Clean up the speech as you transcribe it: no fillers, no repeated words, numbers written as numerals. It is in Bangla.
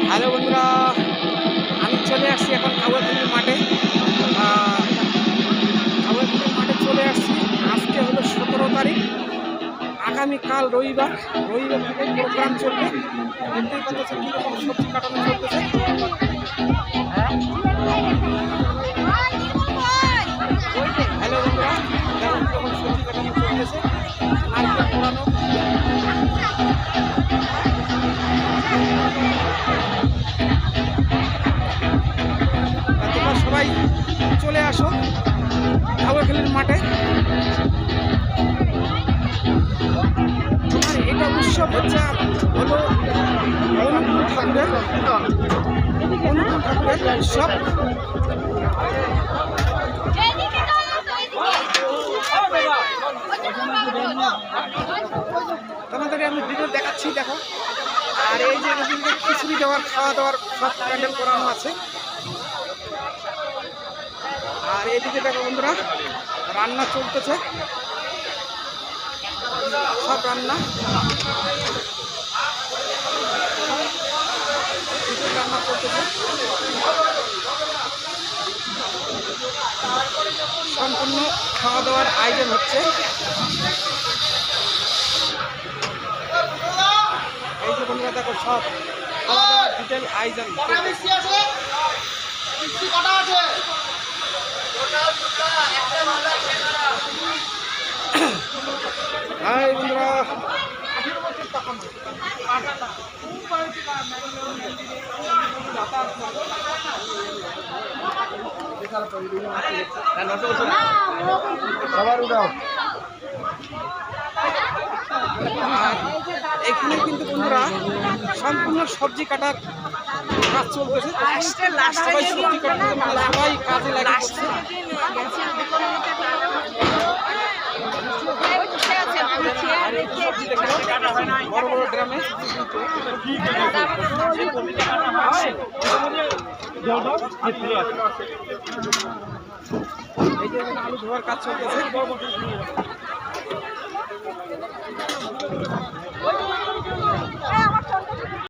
হ্যালো বন্ধুরা, আমি চলে আসছি এখন খাওয়াখালির মাঠে। খাওয়াখালির মাঠে চলে আসছি। আজকে হলো 17 তারিখ, আগামীকাল রবিবার থেকে প্রোগ্রাম চলবে। দেখতেই পাচ্ছেন কীরকম সবজি কাটানো চলতেছে। হ্যালো বন্ধুরা, দেখুন কীরকম সবজি কাটানো চলতেছে, নারকেল পোড়ানো। তোমরা সবাই চলে আসো খাওয়াখালির মাঠে। এটা উৎসব হচ্ছে হলো অনুকূল ঠাকুরের উৎসব। তোমাদেরকে আমি ভিডিও দেখাচ্ছি, দেখো। আর এই যে খিচুড়ি দেওয়ার, খাওয়া দাওয়ার সব প্যান্ডেল করানো আছে। আর এইদিকে দেখো বন্ধুরা, রান্না চলতেছে, সব রান্না চলতেছে। সম্পূর্ণ খাওয়া দাওয়ার আয়োজন হচ্ছে। এই যে বন্ধুরা দেখো, সব খাওয়া দাওয়ার ডিটেল আয়োজন। হাই বন্ধুরা, এখানে কিন্তু বন্ধুরা সম্পূর্ণ সবজি কাটার কাজ চলতেছে। সবাই সবজি কাটতেছে, মানে সবাই কাজে লাগছে। বড় বড় ড্রামে এই যে আলু ধোয়ার কাজ চলতেছে।